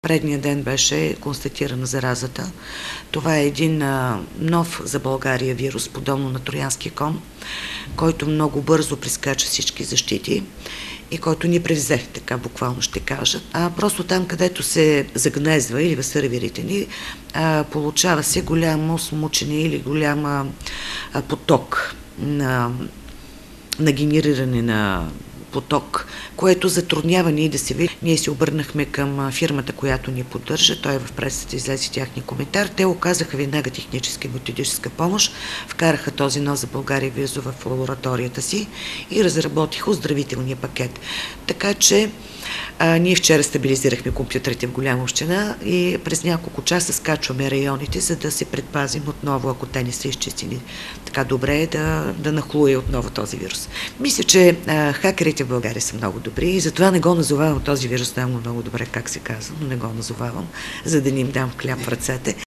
Предния ден беше констатирана заразата. Това е един нов за България вирус, подобно на троянски кон, който много бързо прескача всички защити и който ни превзе, така буквално ще кажа. Просто там, където се загнезва или в сървърите ни, получава се голямо смучене или голяма поток на генериране на поток, което затруднява ние да се види. Ние се обърнахме към фирмата, която ни поддържа. Той в пресата излезе тяхния коментар. Те оказаха веднага техническа и методическа помощ, вкараха този нов за България вирус в лабораторията си и разработиха оздравителния пакет. Така че ние вчера стабилизирахме компютрите в голяма община и през няколко часа скачваме районите, за да се предпазим отново, ако те не са изчистени така добре, да нахлуе отново този вирус. Мисля, че хакерите в България са много добри и затова не го назовавам този вирус, знам много добре как се казва, но не го назовавам, за да ни им дам хляб в ръцете.